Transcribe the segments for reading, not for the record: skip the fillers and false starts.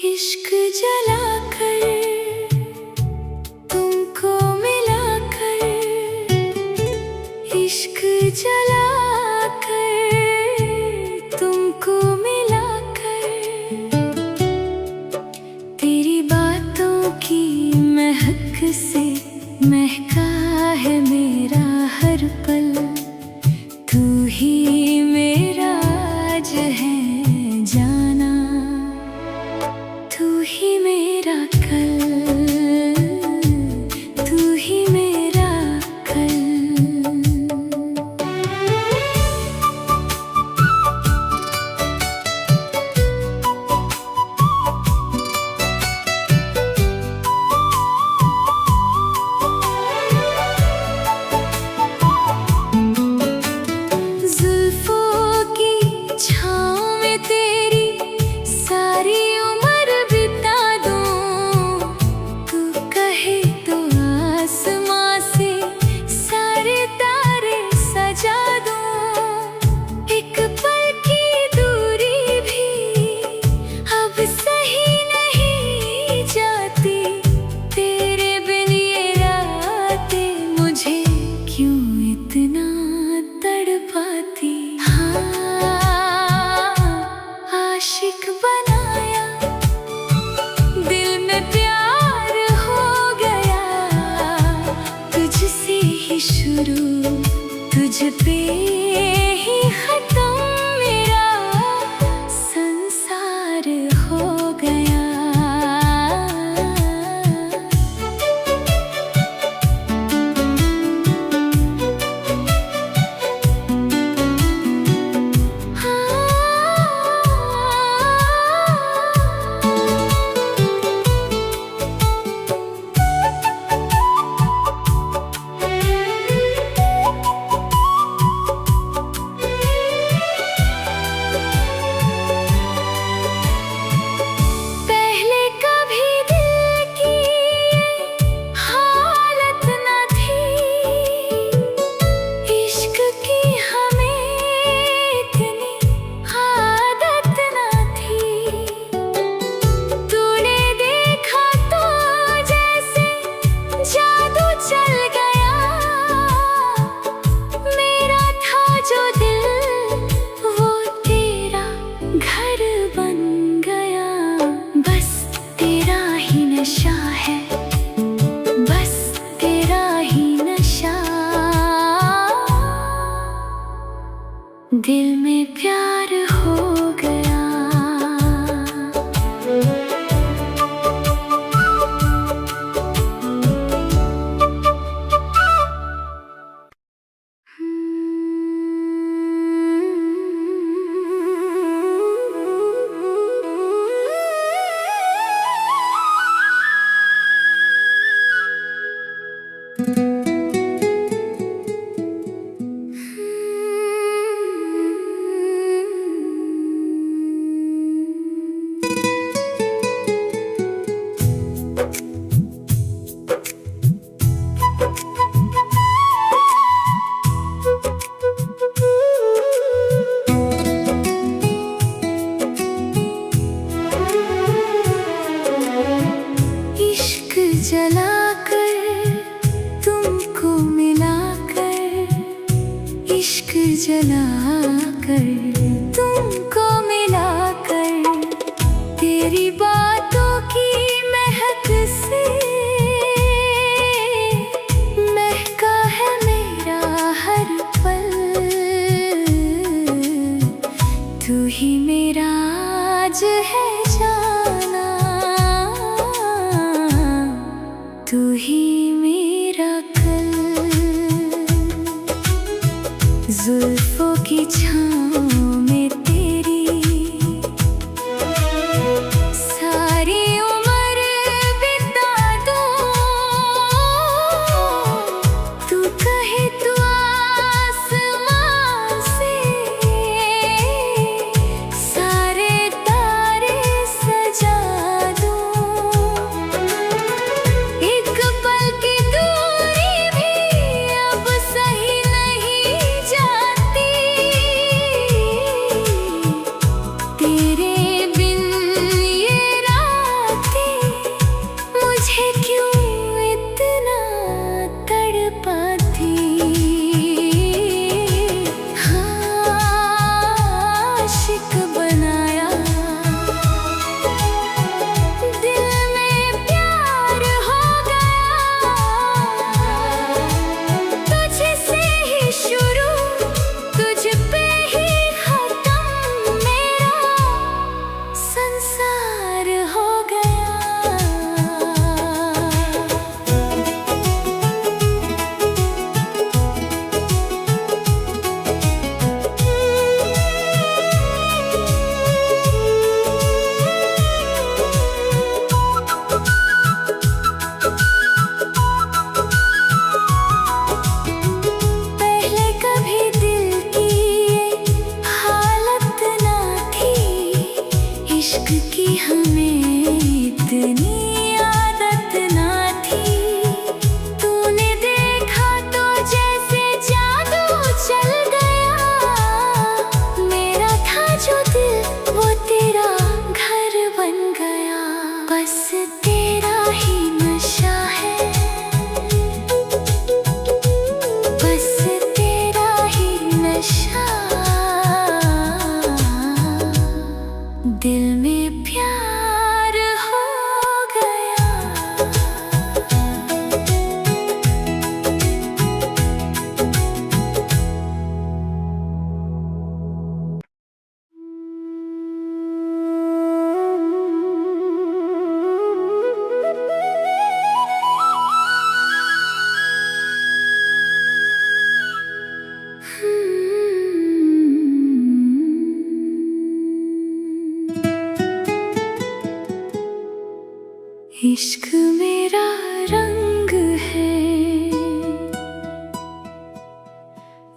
इश्क जलाकर तुमको मिलाकर, इश्क जलाकर तुमको मिलाकर, तेरी बातों की महक से महका है मेरा हर पल। तू ही मेरा आज है जाना, तू ही मेरा कल, तू ही मेरा कल। जुल्फों की छाँव में तेरी सारी उम्र बिता दूं, तू कहे तो आसमां से सारे तारे सजा दूं। एक पल की दूरी भी अब सही नहीं जाती, तेरे बिन ये रातें मुझे क्यों इतना तड़पाती। हाँ, आशिक बनाया, दिल में प्यार हो गया, तुझसे ही शुरू तुझ पे ही खत्म, मेरा संसार हो गया। पहले कभी दिल की हालत न थी, इश्क की हमें इतनी आदत न थी। तूने देखा तो जैसे जादू चल गया, मेरा था जो दिल वो तेरा घर बन गया। बस तेरा ही नशा है, बस तेरा ही नशा, दिल में प्यार हो गया। इश्क जलाकर तुमको मिलाकर, इश्क जलाकर तुमको मिलाकर, तेरी बातों की महक से महका है मेरा हर पल। तू ही मेरा आज है जाना, तू ही मेरा कल। जुल्फों की छाँव में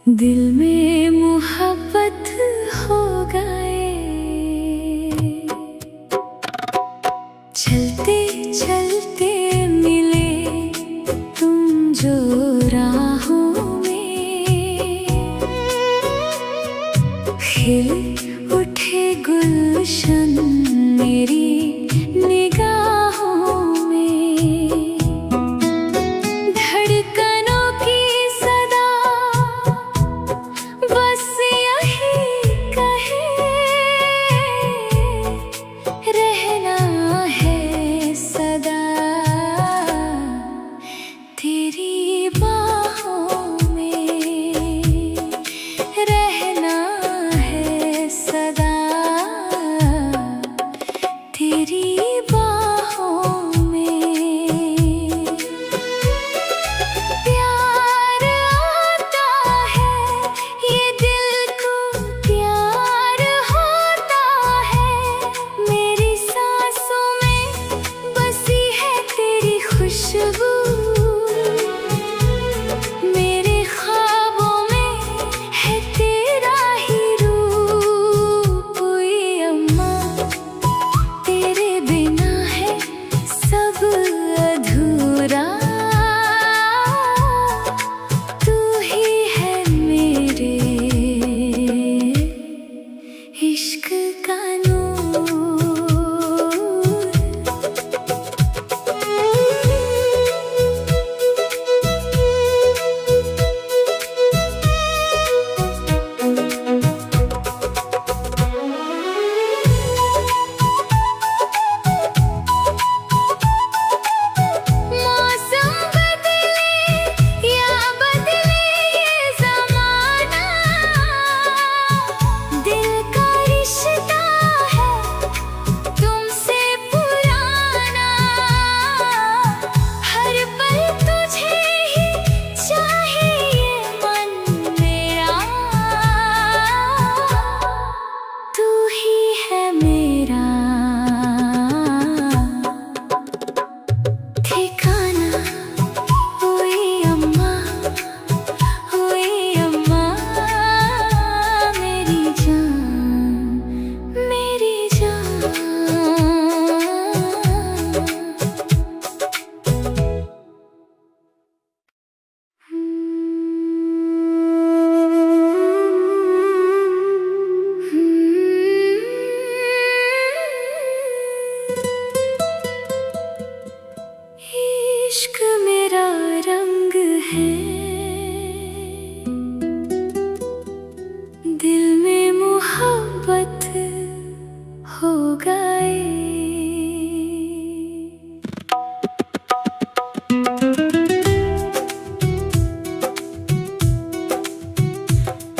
दिल में मोहब्बत हो गए। चलते चलते मिले तुम जो राहों में, खिल उठे गुलशन मेरी निगाहों में। धड़कनों की सदा बस यही कहे, रहना है सदा तेरी बाहों में, रहना है सदा तेरी बाहों में। प्यार आता है ये दिल को, प्यार होता है मेरी सांसों में, बसी है तेरी खुशबू मेरे ख्वाबों में, है तेरा ही रूप। ये अम्मा तेरे बिना है सब अधूरा, तू ही है मेरे इश्क का नूर। मौसम बदले या बदले ये ज़माना, दिल का रिश्ता है तुमसे पुराना। हर पल तुझे ही चाहे ये मन मेरा, तू ही है मेरा ठिकाना। हुई अम्मा, हुई अम्मा मेरी जान, मेरी जान। इश्क मेरा रंग है, दिल में मोहब्बत हो गए।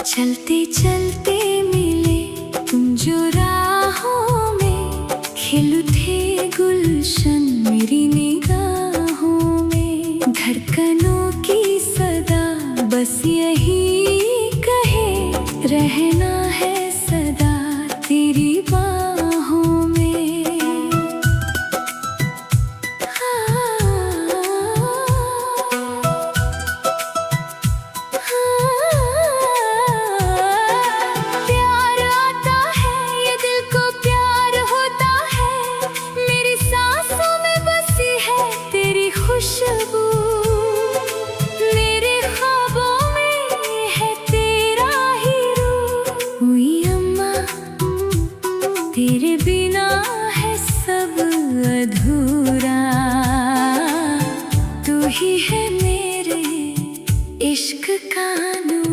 चलते चलते मिले तुम जो राहों में, खिल उठे गुलशन मेरी निगाहों में। धड़कनों की सदा बस यही कहे, रहना है सदा तेरी बाहों में। प्यार आता है ये दिल को, प्यार होता है मेरी सांसों में, बसी है तेरी खुशबू मेरे ख्वाबों में, है तेरा ही रूप। हुई अम्मा तेरे बिना है सब अधूरा, तू ही है मेरे इश्क का नूर।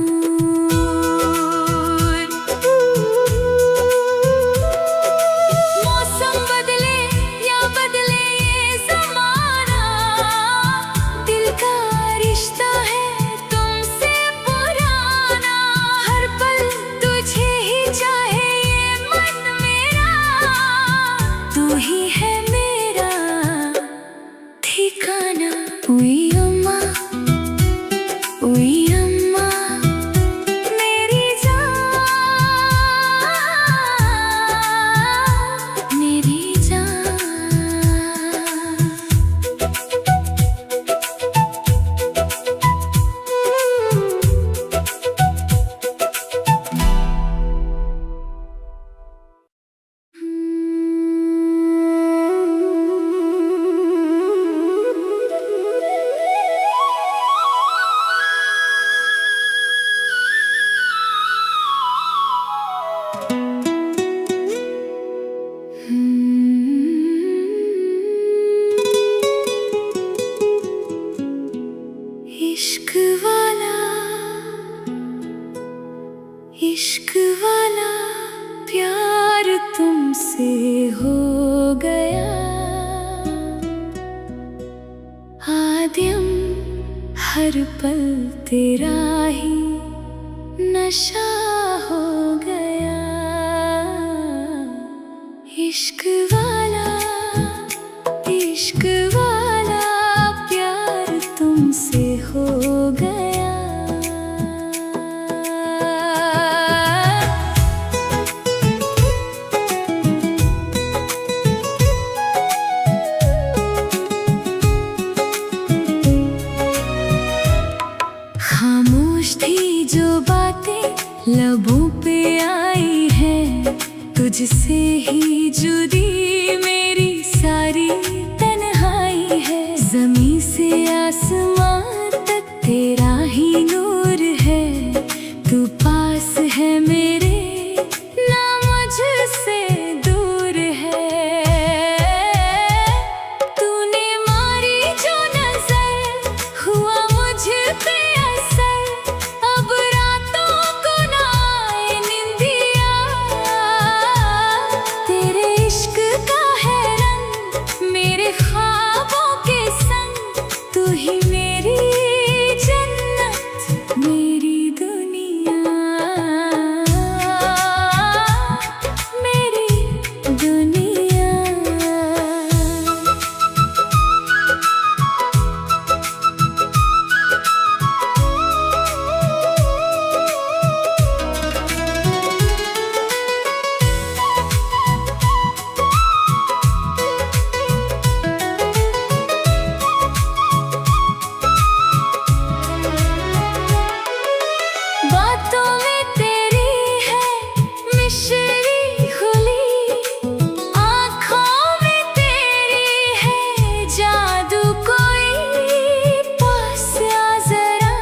मौसम बदले या बदले ये ज़माना, दिल का रिश्ता है तुमसे पुराना। हर पल तुझे ही चाहे ये मन मेरा, तू ही है मेरा ठिकाना। हुई अम्मा, हुई अम्मा इश्क वाला प्यार तुमसे हो गया, आदिम हर पल तेरा ही नशा हो गया। इश्क वाला प्यार तुमसे हो गया। खामोश थी जो बातें लबों पे आई है, तुझसे ही जुदी मेरी सारी तन्हाई है। ज़मीं से आसमां तक तेरा ही नूर है, तू पास है मेरे ना मुझसे दूर है। तूने मारी जो नजर हुआ मुझ पे असर, अब रातों को ना आए निंदिया। तेरे इश्क का है रंग मेरे ख्वाबों के संग, तू ही मेरी जन्नत मेरी दुनिया, मेरी दुनिया। बातों में तेरी है मिश्री खुली, आँखों में तेरी है जादू कोई। पास आ जरा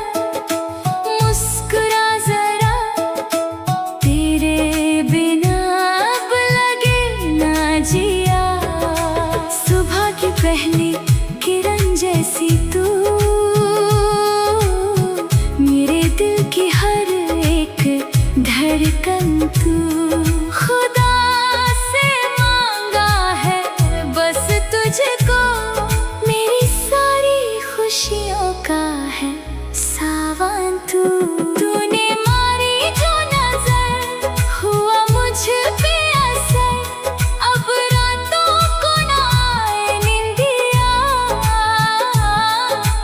मुस्कुरा जरा, तेरे बिना अब लगे ना जिया। सुबह की पहली किरण जैसी तू, मेरे दिल की हर एक धड़कन तू। खुदा से मांगा है बस तुझको, मेरी सारी खुशियों का है सावन तू। तूने मारी जो नजर हुआ मुझ पे असर, अब रातों को ना आए निंदिया।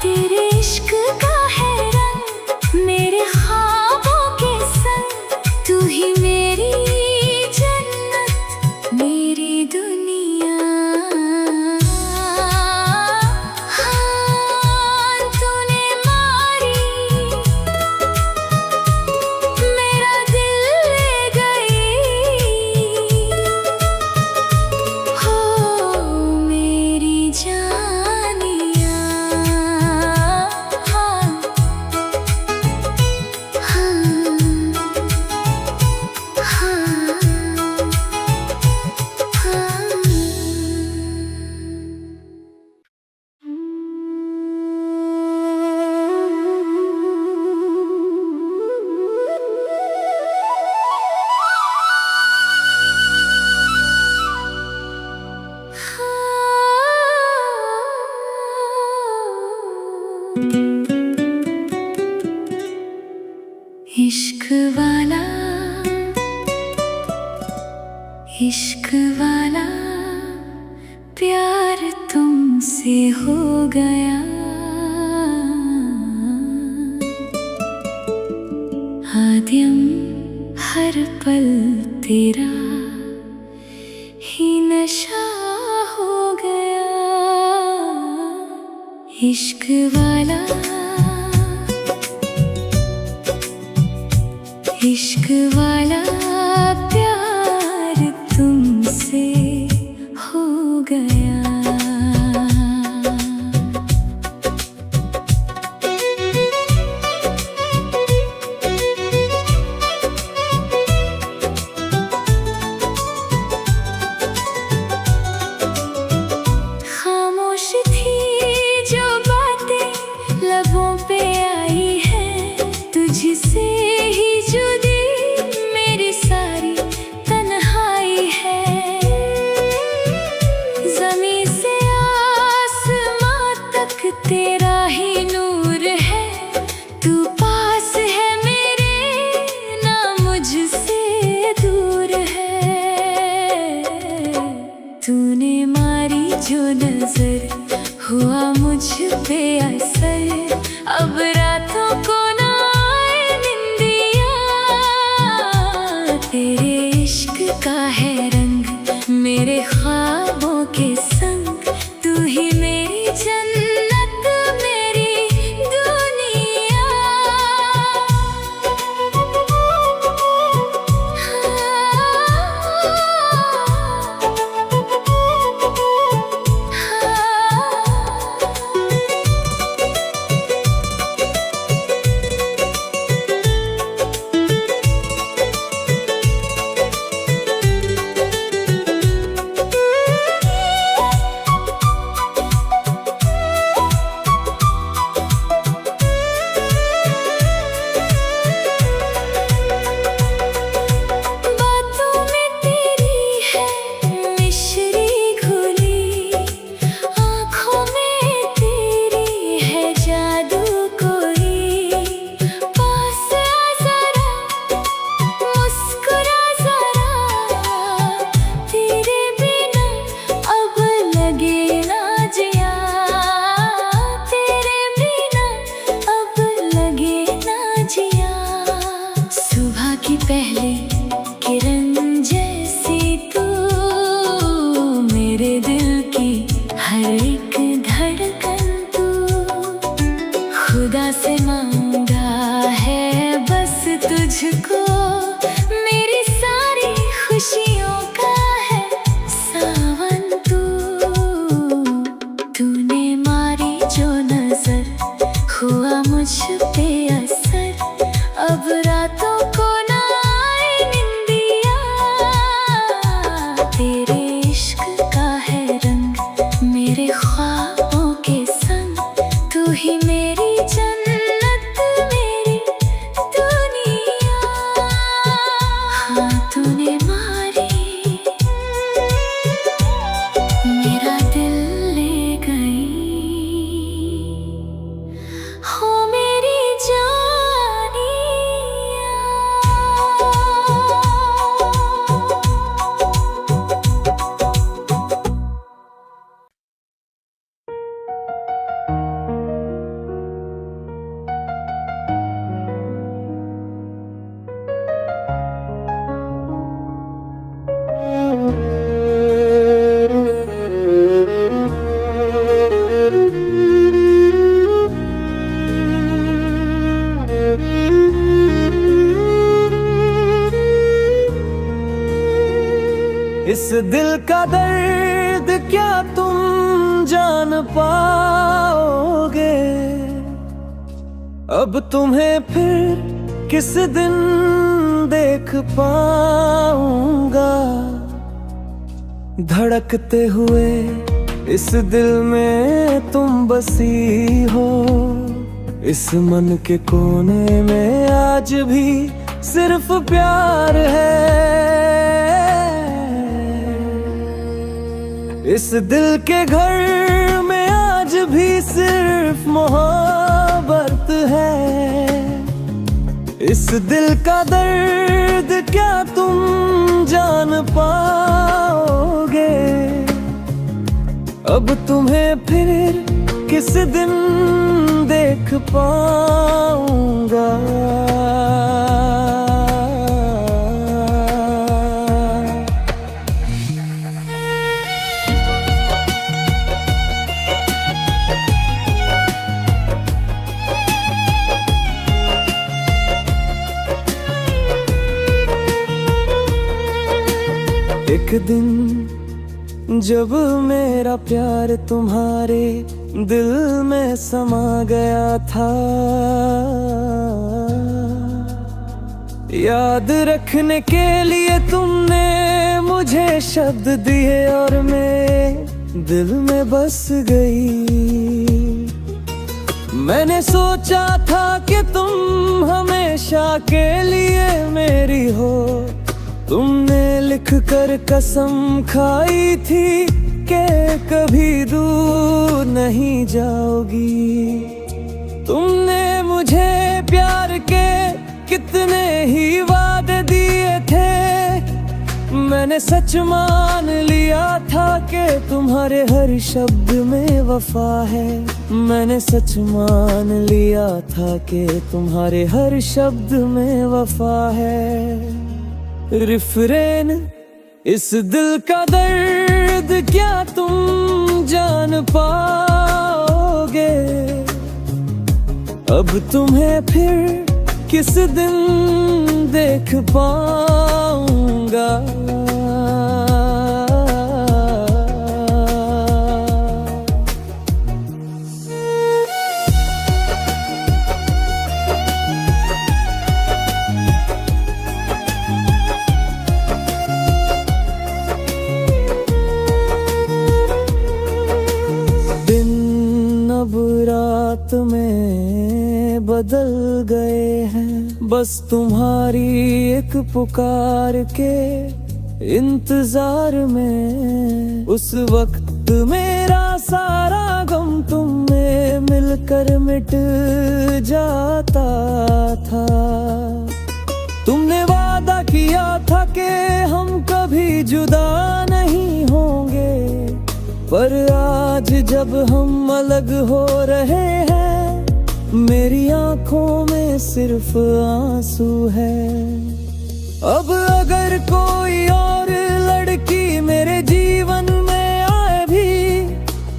तेरे इश्क का है रंग मेरे ख्वाबों के संग, तू ही मेरी जन्नत मेरी दुनिया। हाँ, तूने मारी मेरा दिल ले गई, हो मेरी जानिया। हाँ, इश्क वाला प्यार तुमसे हो गया, आदिम हर पल तेरा ही नशा हो गया। इश्क वाला प्यार तुमसे हो गया। खामोश थी जो बातें लबों पे आई है, तुझसे ही जुदी अब रातों को ना आए निंदिया, तेरे इश्क का है रंग मेरे ख्वाबों के संग, तू ही मेरी जन्नत मेरी दुनिया। हाँ तूने मारी मेरा दिल ले गई, हो मेरी जानिया। इस दिल का दर्द क्या तुम जान पाओगे, अब तुम्हें फिर किस दिन देख पाऊंगा। धड़कते हुए इस दिल में तुम बसी हो, इस मन के कोने में आज भी सिर्फ प्यार है। इस दिल के घर में आज भी सिर्फ मोहब्बत है। इस दिल का दर्द क्या तुम जान पाओगे, अब तुम्हें फिर किस दिन देख पाऊंगा। एक दिन जब मेरा प्यार तुम्हारे दिल में समा गया था, याद रखने के लिए तुमने मुझे शब्द दिए और मेरे दिल में बस गई। मैंने सोचा था कि तुम हमेशा के लिए मेरी हो, तुमने लिख कर कसम खाई थी कि कभी दूर नहीं जाओगी। तुमने मुझे प्यार के कितने ही वादे दिए थे, मैंने सच मान लिया था कि तुम्हारे हर शब्द में वफा है। मैंने सच मान लिया था कि तुम्हारे हर शब्द में वफा है। रिफ्रेन इस दिल का दर्द क्या तुम जान पाओगे, अब तुम्हें फिर किस दिन देख पाऊंगा। अब रात में बदल गए हैं, बस तुम्हारी एक पुकार के इंतजार में। उस वक्त मेरा सारा गम तुमने मिलकर मिट जाता था। तुमने वादा किया था कि हम कभी जुदा नहीं होंगे, पर आज जब हम अलग हो रहे हैं, मेरी आंखों में सिर्फ आंसू है। अब अगर कोई और लड़की मेरे जीवन में आए भी,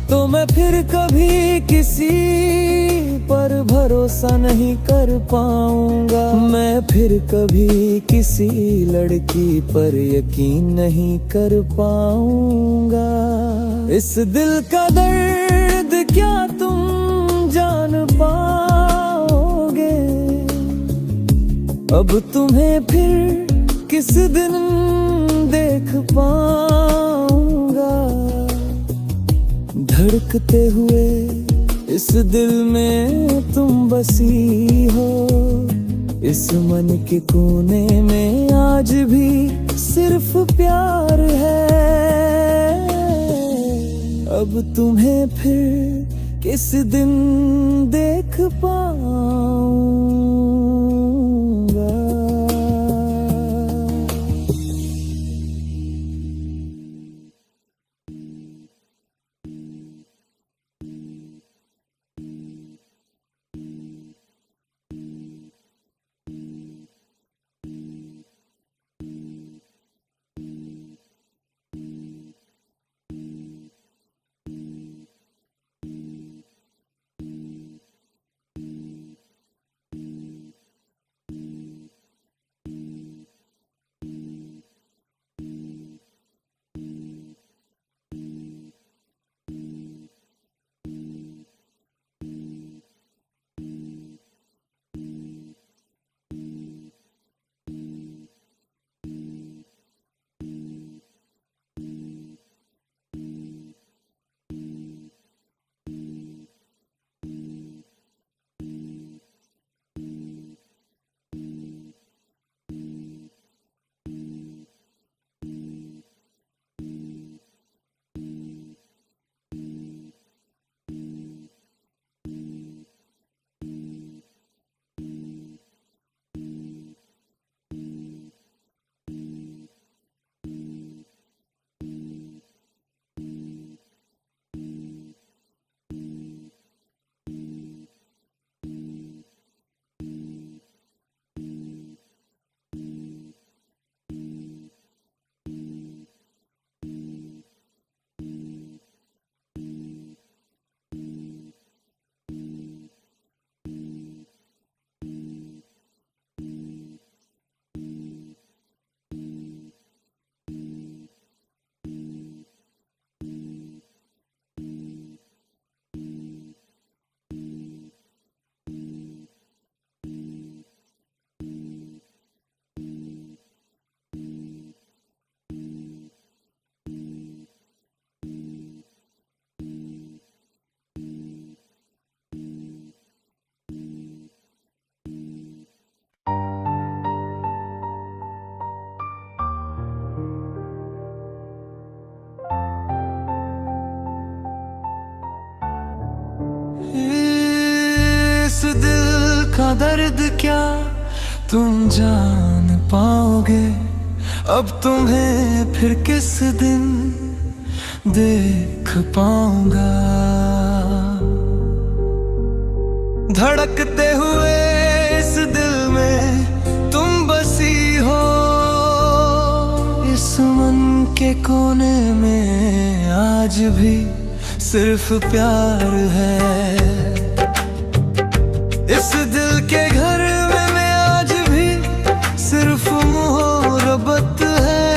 तो मैं फिर कभी किसी पर भरोसा नहीं कर पाऊंगा। मैं फिर कभी किसी लड़की पर यकीन नहीं कर पाऊंगा। इस दिल का दर्द क्या तुम जान पाओगे, अब तुम्हें फिर किस दिन देख पाऊंगा। धड़कते हुए इस दिल में तुम बसी हो, इस मन के कोने में आज भी सिर्फ प्यार है। अब तुम्हें फिर किस दिन देख पाऊंगा। का दर्द क्या तुम जान पाओगे। अब तुम्हें फिर किस दिन देख पाऊंगा। धड़कते हुए इस दिल में तुम बसी हो, इस मन के कोने में आज भी सिर्फ प्यार है। इस दिल के घर में मैं आज भी सिर्फ मोहब्बत है।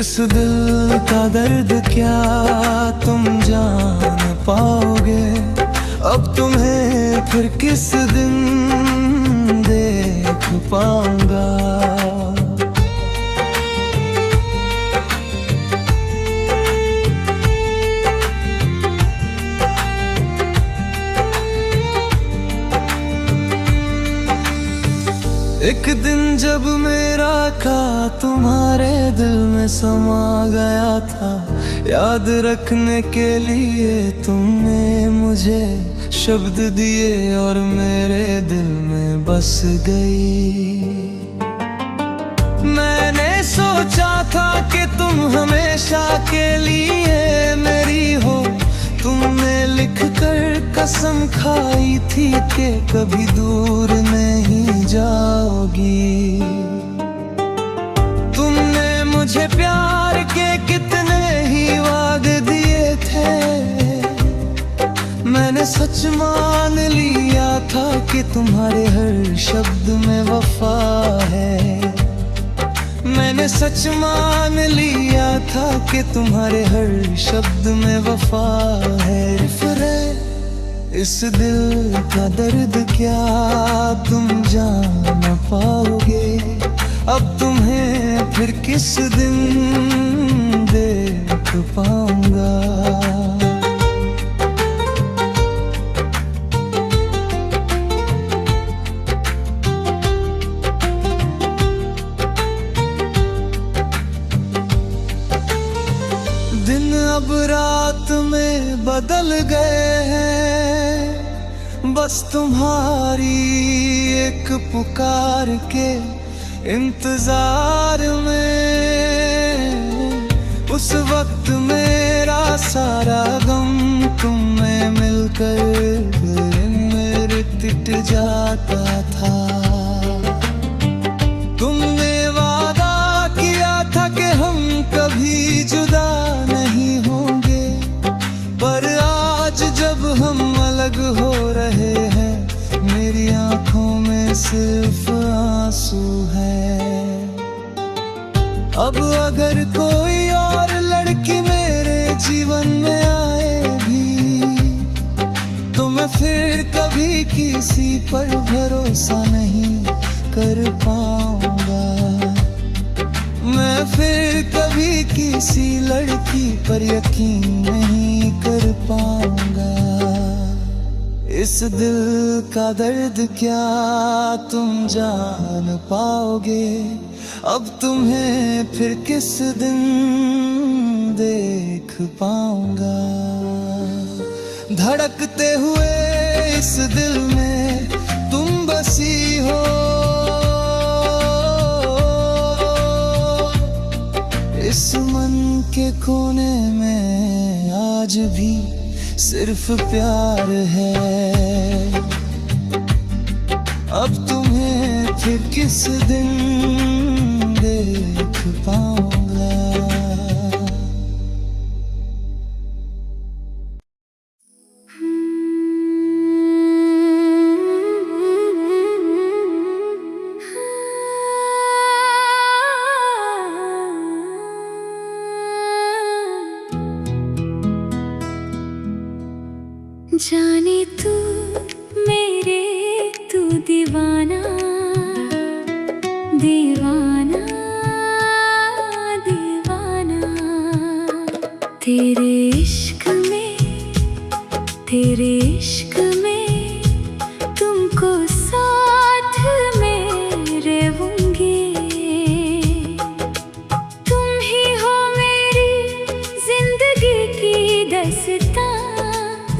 इस दिल का दर्द क्या तुम जान पाओगे। अब तुम्हें फिर किस दिन देख पाऊंगा। एक दिन जब मेरा का तुम्हारे दिल में समा गया था, याद रखने के लिए तुमने मुझे शब्द दिए और मेरे दिल में बस गई। मैंने सोचा था कि तुम हमेशा के लिए मेरी हो, तुमने लिख कर कसम खाई थी कि कभी दूर नहीं जाओगी। तुमने मुझे प्यार के कितने ही वादे दिए थे, मैंने सच मान लिया था कि तुम्हारे हर शब्द में वफा है। मैंने सच मान लिया था कि तुम्हारे हर शब्द में वफा है। इस दिल का दर्द क्या तुम जान न पाओगे, अब तुम्हें फिर किस दिन देख पाऊंगा। दिन अब रात में बदल गए हैं, बस तुम्हारी एक पुकार के इंतजार में। उस वक्त मेरा सारा गम तुम में मिलकर मेरे मिट जाता था। तुमने वादा किया था कि हम कभी जुदा नहीं होंगे, पर आज जब हम अलग हो रहे हैं मेरी आंखों में सिर्फ आंसू है। अब अगर कोई और लड़की मेरे जीवन में आए भी तो मैं फिर कभी किसी पर भरोसा नहीं कर पाऊंगा। मैं फिर कभी किसी लड़की पर यकीन नहीं कर पाऊंगा। इस दिल का दर्द क्या तुम जान पाओगे, अब तुम्हें फिर किस दिन देख पाऊंगा। धड़कते हुए इस दिल में तुम बसी हो, इस मन के कोने में आज भी सिर्फ प्यार है। अब तुम्हें फिर किस दिन देख पाऊंगा। जाने तू मेरे तू दीवाना दीवाना दीवाना, तेरे इश्क में तुमको साथ में रहूंगी। तुम ही हो मेरी जिंदगी की दास्तां,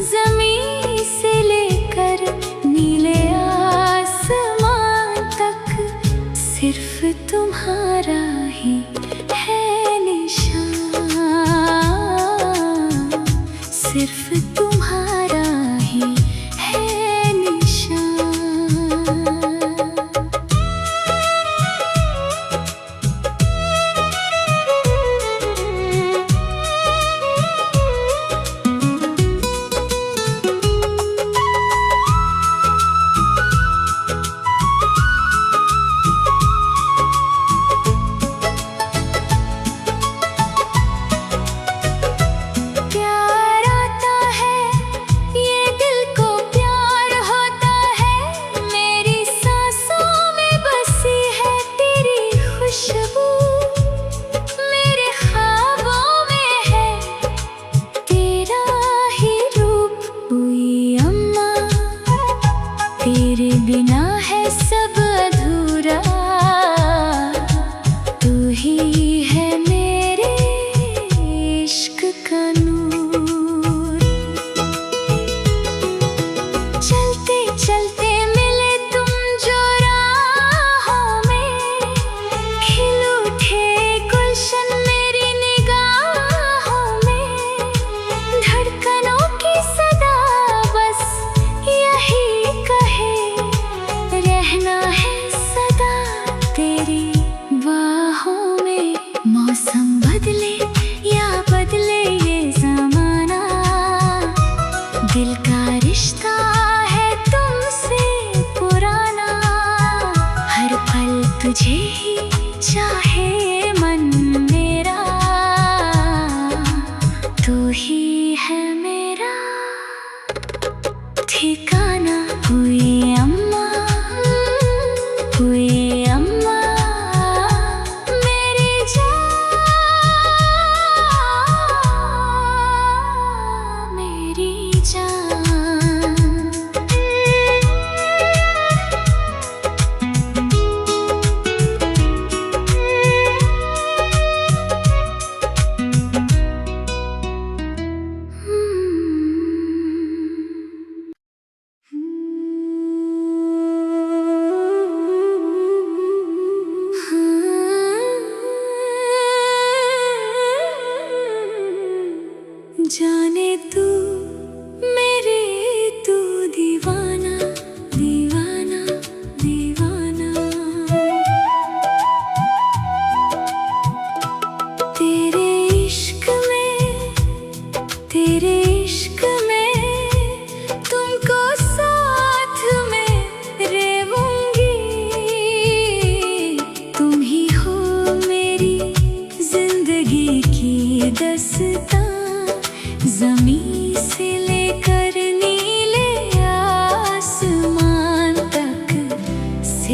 ज़मीं से लेकर नीले आसमान तक सिर्फ तुम्हारा ही है निशान, सिर्फ तुम्हारा ही है निशान। तेरे बिना है सब अधूरा, तू ही है मेरे इश्क का नूर। चलते चलते मिले तुम जो राहों में, खिल उठे गुलशन मेरी निगाहों में। धड़कनों की सदा बस यही कहे, रहना है सदा तेरी बाहों में। मौसम बदले या बदले ये ज़माना, दिल का रिश्ता है तुमसे पुराना। हर पल तुझे ही चाहे मन मेरा, तू ही है मेरा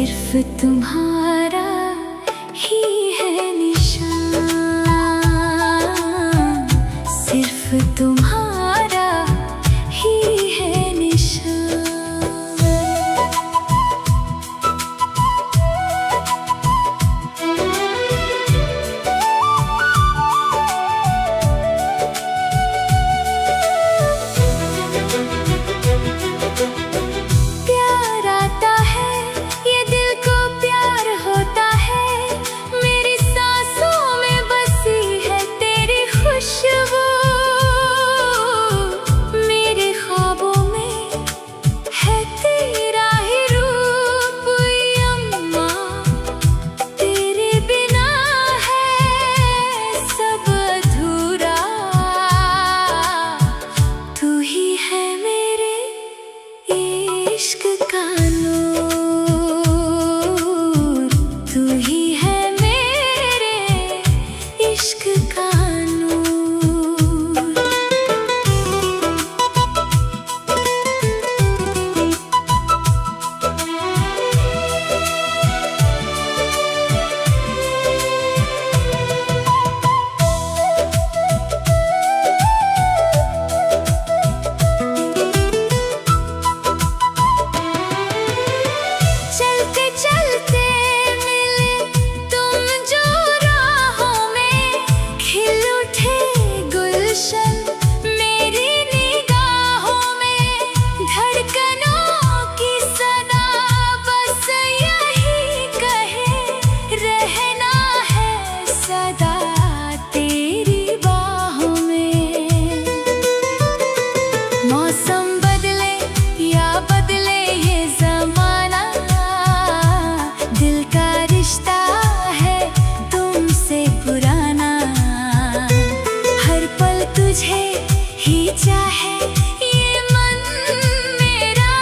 सिर्फ तुम्हारा ही है निशान, सिर्फ तुम्हारा ही है निशान। प्यार आता है ये दिल को प्यार होता है, मेरी सांसों में बसी है तेरी खुशबू, मेरे ख्वाबों में है तेरा ही रूप। यम्मा तेरे बिना है सब अधूरा, तू ही है मेरे इश्क का नूर, तू ही है मेरे इश्क का नूर। चलते चलते मिले तुम जो राहों में, खिल उठे गुलशन मेरी निगाहों में। धड़कनों की सदा बस यही कहे, रहना है सदा तेरी बाहों में। मौसम बदले या बदले ये ज़माना, दिल का रिश्ता है तुमसे पुराना। हर पल तुझे ही चाहे ये मन मेरा,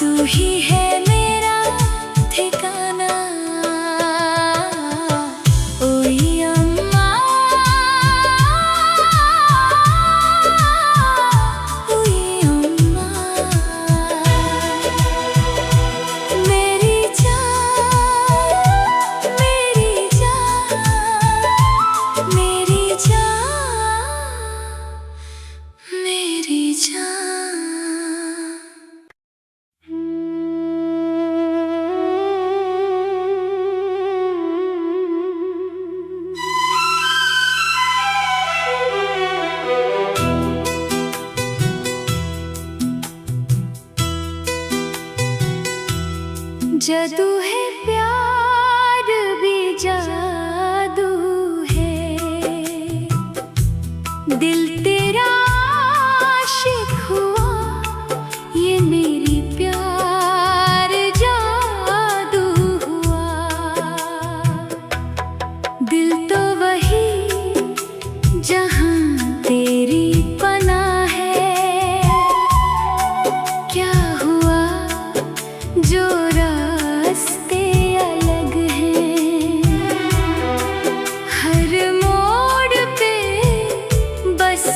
तू ही है मेरा ठिकाना। ओई अम्मा, ओई अम्मा, मेरी जान, मेरी जान, मेरी जान, मेरी जान। जादू है प्यार भी जादू है, दिल तेरा आशिक हुआ ये मेरी प्यार जादू हुआ। दिल तो वही जहां तेरी पनाह है, क्या हुआ जो रास्ते अलग हैं। हर मोड़ पे बस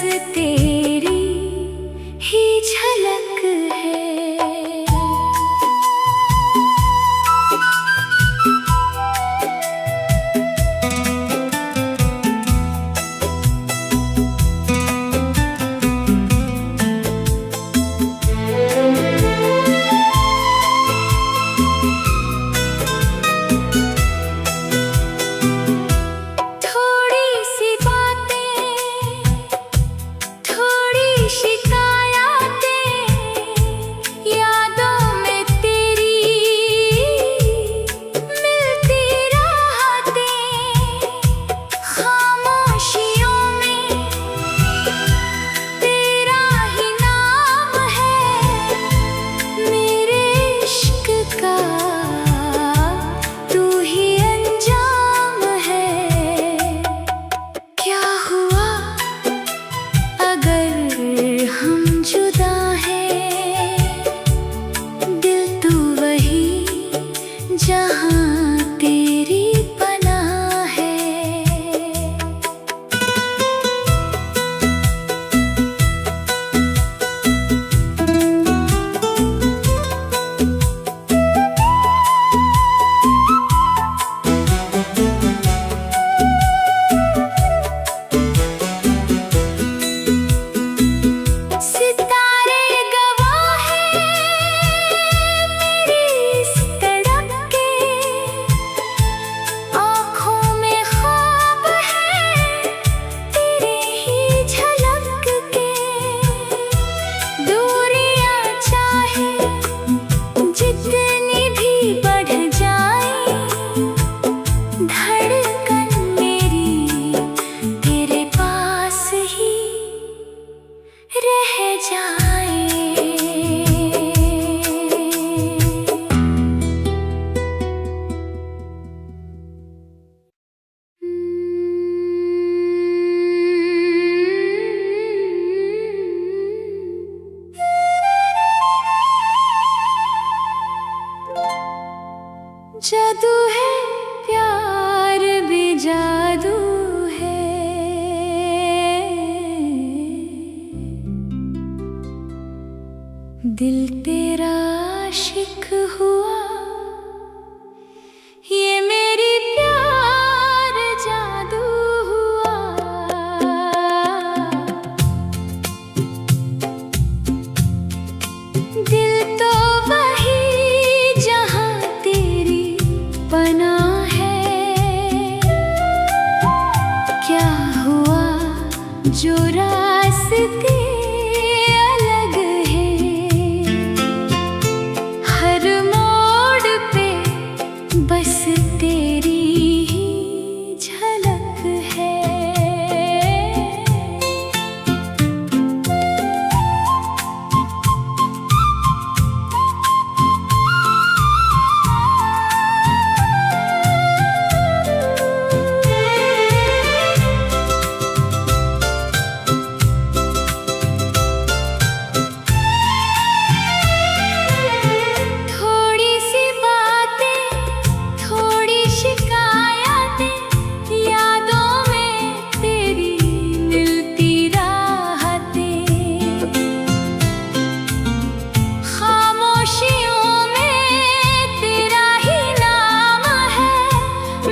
जादू है प्यार भी जादू है। दिल तेरा आशिक हुआ, ये मेरी प्यार जादू हुआ। दिल तो वही जहां तेरी पनाह है। क्या हुआ जो रास्ते अलग है, हर मोड़ पे बस तेरी ही झलक है। थोड़ी सी बातें, थोड़ी शिकायतें, यादों में तेरी मिलती राहतें। खामोशियों में तेरा ही नाम है,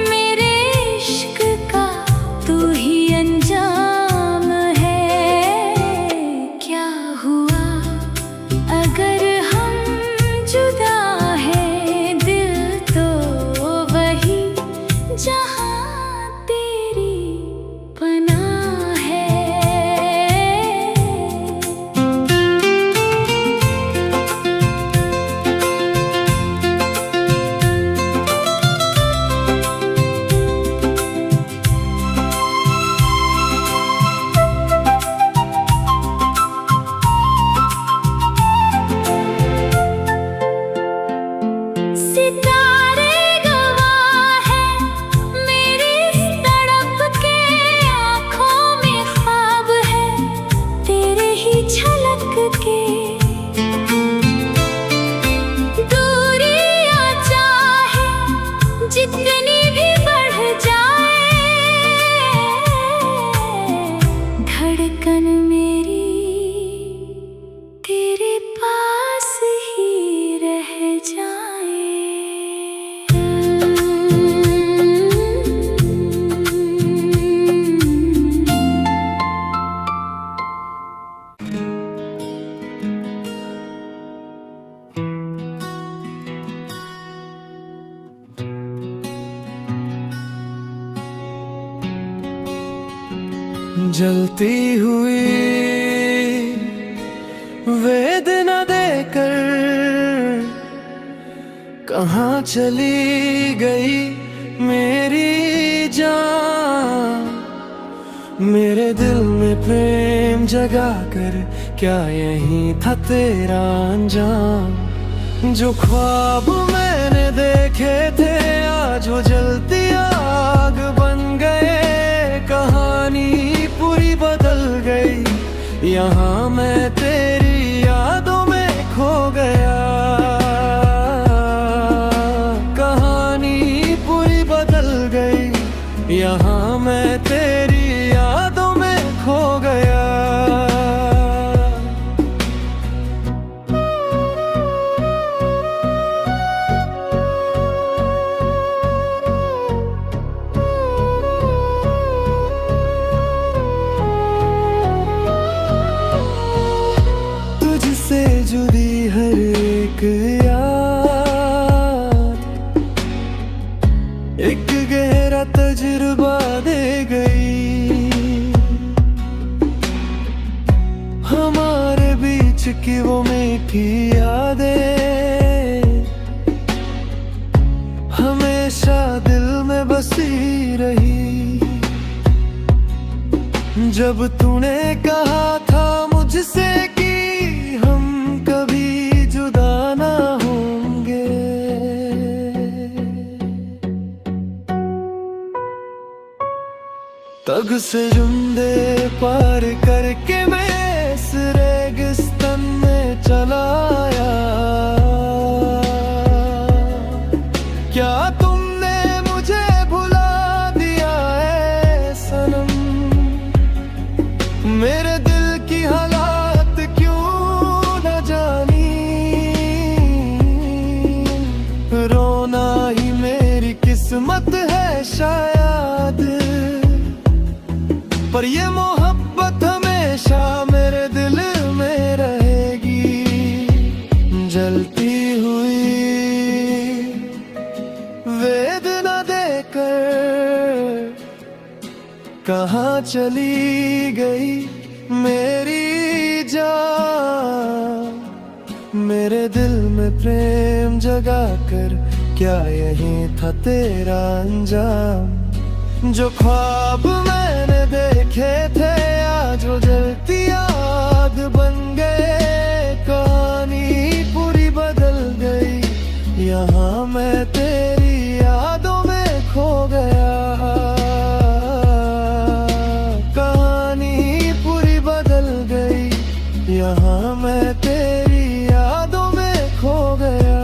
मेरे इश्क का तू ही अंजाम है। क्या हुआ अगर हम जुदा है, दिल तो वही जहां तेरी पनाह है। सितारे गवाह हैं मेरी इस तड़प के, आँखों में ख्वाब है तेरे ही झलक के। दूरियां चाहे जितनी भी बढ़ जाए, धड़कन मेरी तेरे पास ही रह जाए। जलती हुई वेदना देकर कहाँ चली गई मेरी जान। मेरे दिल में प्रेम जगाकर क्या यही था तेरा अंजाम। जो ख्वाब मैंने देखे थे आज वो जलती आग बन गए। कहानी पूरी बदल गई, यहाँ मैं तेरी यादों में खो गया। कहानी पूरी बदल गई, यहाँ मैं तेरी यादों में खो गया। तुझसे जुदी हर एक याद एक गहरा तजुर्बा दे गई। हमारे बीच की वो मीठी यादें हमेशा दिल में बसी रही। जब तूने कहा था मुझसे कि हम कभी जुदा ना होंगे, तग से जुंदे पार करके मैं इस रेगिस्तान में चला आया। क्या शायद, पर ये मोहब्बत हमेशा मेरे दिल में रहेगी। जलती हुई वेदना देकर कहाँ चली गई मेरी जान। मेरे दिल में प्रेम जगाकर क्या यही था तेरा अंजाम। जो ख्वाब मैंने देखे थे आज वो जलती आग बन गए। कहानी पूरी बदल गई, यहाँ मैं तेरी यादों में खो गया। कहानी पूरी बदल गई, यहाँ मैं तेरी यादों में खो गया।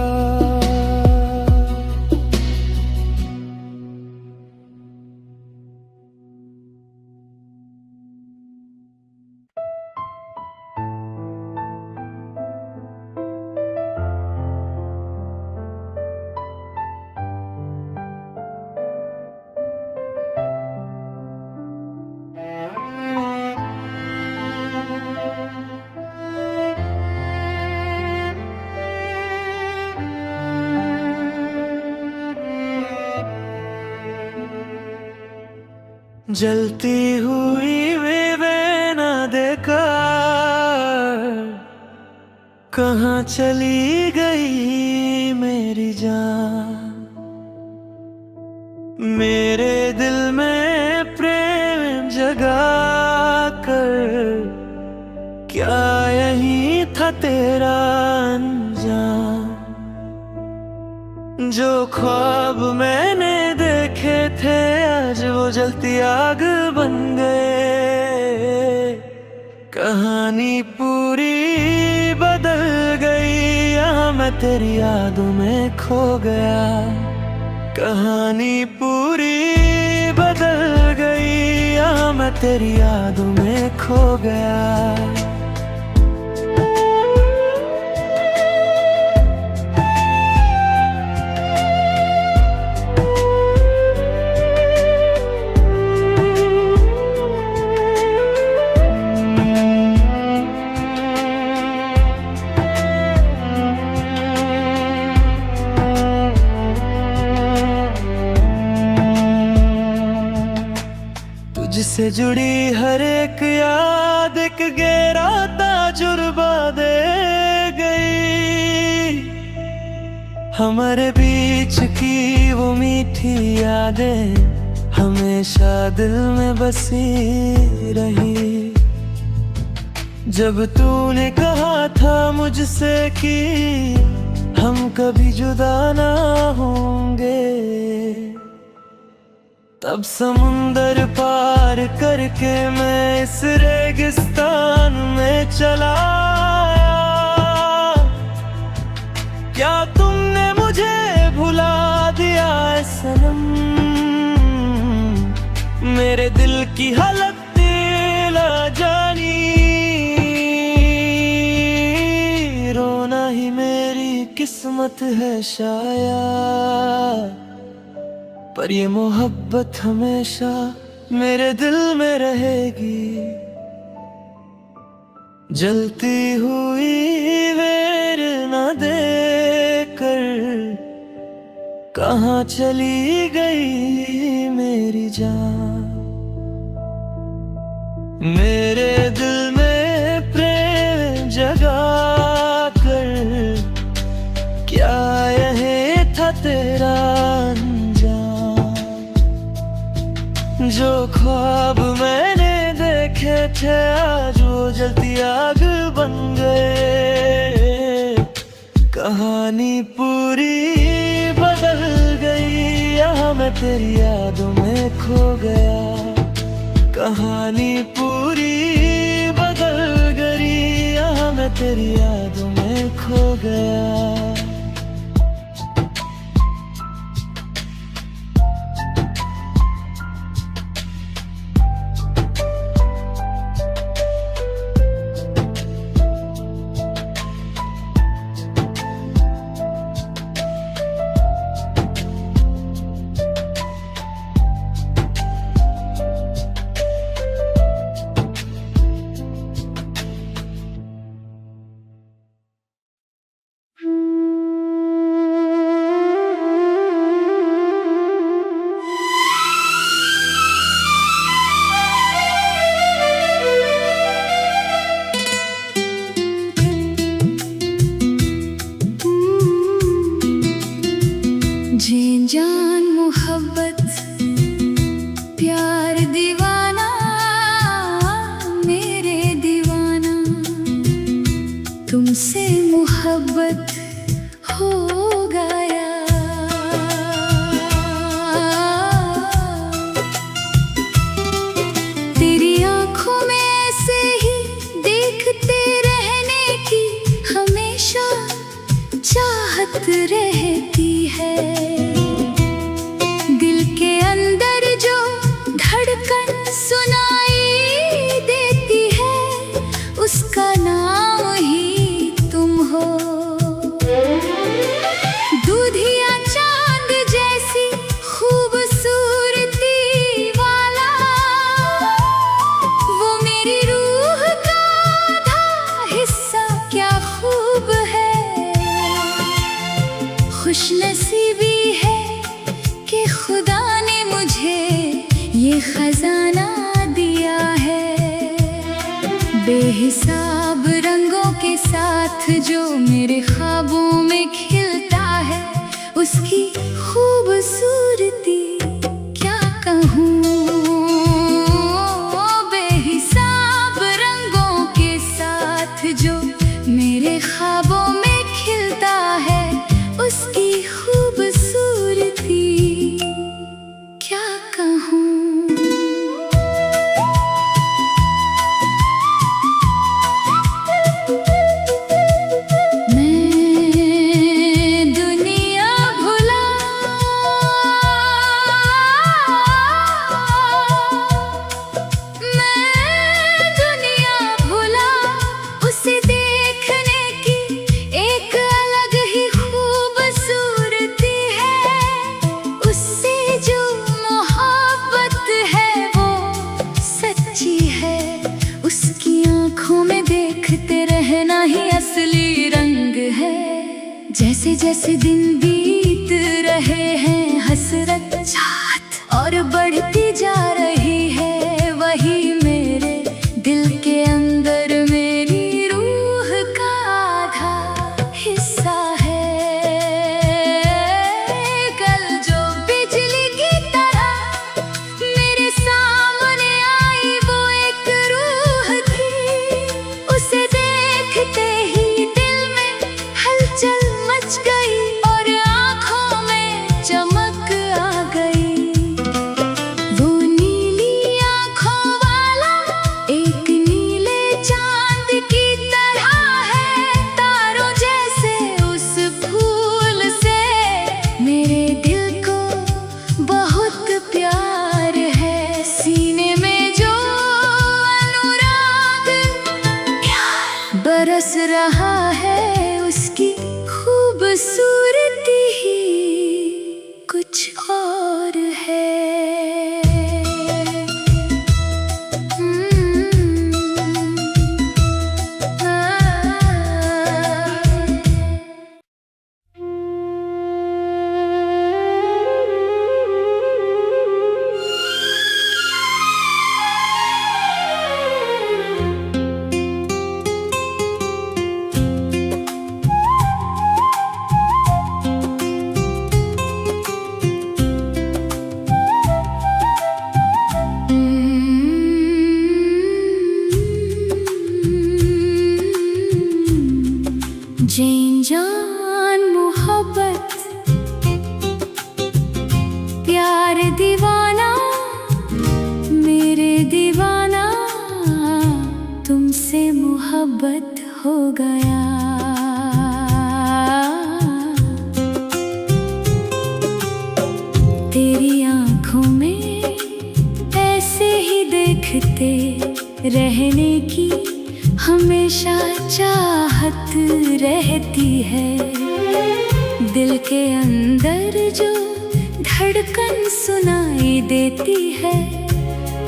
जलती हुई वेदना देखा कहाँ चली गई मेरी जान। मेरे दिल में प्रेम जगा कर क्या यही था तेरा अंजाम। जो ख्वाब मैंने देखे थे आज वो जलती आग बन गए। कहानी पूरी बदल गई, यहाँ मैं तेरी यादों में खो गया। कहानी पूरी बदल गई, यहाँ मैं तेरी यादों में खो गया। तुझसे जुड़ी हर एक याद एक गहरा तजुर्बा दे गई। हमारे बीच की वो मीठी यादें हमेशा दिल में बसी रही। जब तूने कहा था मुझसे कि हम कभी जुदा ना होंगे, तब समुंदर पार करके मैं इस रेगिस्तान में चला आया। क्या तुमने मुझे भुला दिया है सनम? मेरे दिल की हालत ना जानी। रोना ही मेरी किस्मत है शायद, पर ये मोहब्बत हमेशा मेरे दिल में रहेगी। जलती हुई वेदना देकर कहाँ चली गई मेरी जान। मेरे दिल में प्रेम जगा कर क्या यही था तेरा जो ख्वाब मैंने देखे थे आज वो जलती आग बन गए। कहानी पूरी बदल गई, यहाँ मैं तेरी यादों में खो गया। कहानी पूरी बदल गई, यहाँ मैं तेरी यादों में खो गया। जान मोहब्बत प्यार दीवाना मेरे दीवाना, तुमसे मोहब्बत हो गया। तेरी आंखों में ऐसे ही देखते रहने की हमेशा चाहत रहती है। दिल के अंदर जो धड़कन सुनाई देती है, उसका नाम ही तुम हो। दूधिया चांद जैसी खूबसूरती वाला, वो मेरी रूह का आधा हिस्सा क्या खूब है। खुशनसीबी है कि खुदा ने मुझे ये खजाना दिया है। बेहिसाब रंगों के साथ जो मेरे ख्वाबों में खिलता है, उसकी खूबसूरती क्या कहूँ। बेहिसाब रंगों के साथ जो मेरे ख्वाबों में खिलता है, उसकी खूबसूरती क्या कहूँ। जैसे जैसे दिन बीत रहे हैं, हसरत चाहत और बढ़ती जा रही है। वही मेरे दिल के अंदर मेरी रूह का आधा हिस्सा है। कल जो बिजली की तरह मेरे सामने आई, वो एक रूह थी। उसे देखते ही दिल में हलचल मच गई और आँखों में चमक आ गई। वो नीली आँखों वाला एक नीले चांद की तरह है। तारों जैसे उस फूल से मेरे दिल को बहुत प्यार है। सीने में जो अनुराग बरस रहा है, उसकी खूबसूरती ही कुछ और है। जान मोहब्बत प्यार दीवाना मेरे दीवाना, तुमसे मोहब्बत हो गया। तेरी आँखों में ऐसे ही देखते रहने की हमेशा चाहत रहती है। दिल के अंदर जो धड़कन सुनाई देती है,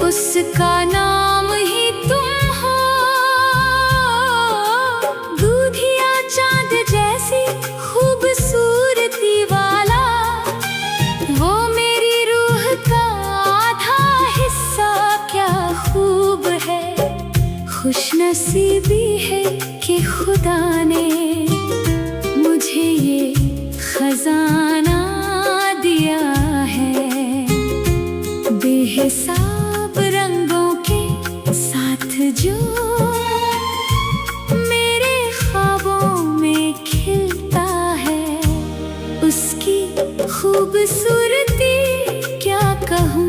उसका नाम ही तुम हो। दूधिया चांद जैसी खूबसूरती वाला, वो मेरी रूह का आधा हिस्सा क्या खूब है। खुशनसीबी है कि खुदा ने मुझे ये खजाना दिया खूबसूरती क्या कहूँ।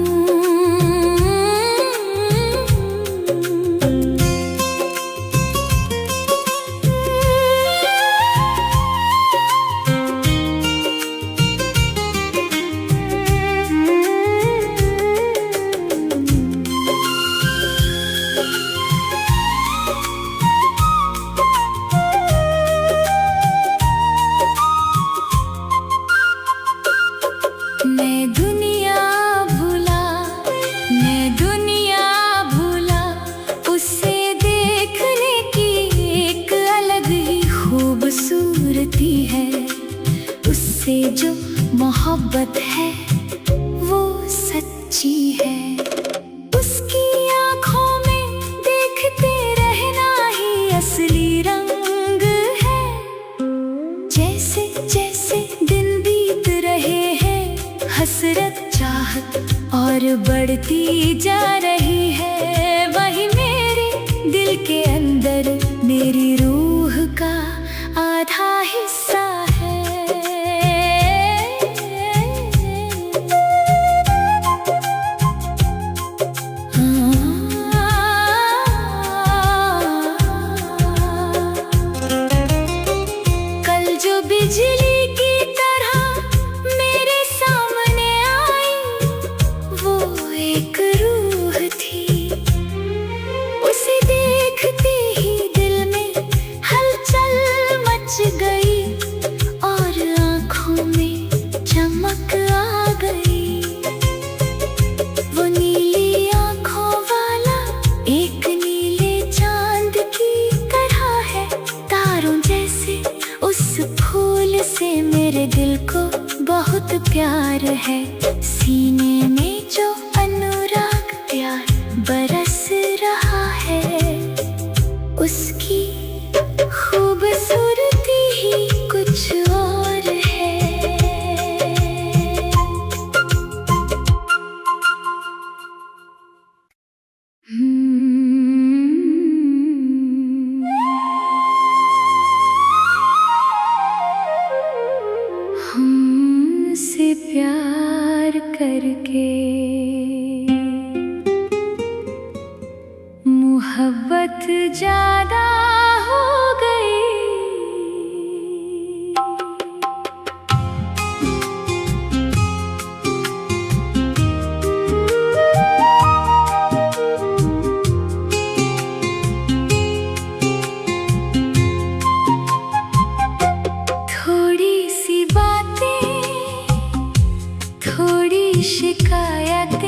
मैं दुनिया भूला उसे देखने की एक अलग ही खूबसूरती है। उससे जो मोहब्बत है वो सच्ची है। उसकी आँखों में देखते रहना ही असली रंग है। जैसे जैसे दिन बीत रहे हैं हसरत चाहत और बढ़ती जा रही है। वही मेरे दिल के अंदर मेरी रूह का आधा हिस्सा है। कल जो बिजली की तरह मेरे सामने आई वो एक रूह थी। उसे देखते ही दिल में हलचल मच गई और आँखों में चमक आ गई। वो नीली आँखों वाला एक नीले चांद की तरह है। तारों जैसे उस फूल से मेरे दिल को बहुत प्यार है। सीने में जो अनुराग प्यार बरस रहा है उसकी खूबसूरती ही कुछ और है। हमसे प्यार करके मोहब्बत ज्यादा हो गई। थोड़ी सी बातें, थोड़ी शिकायत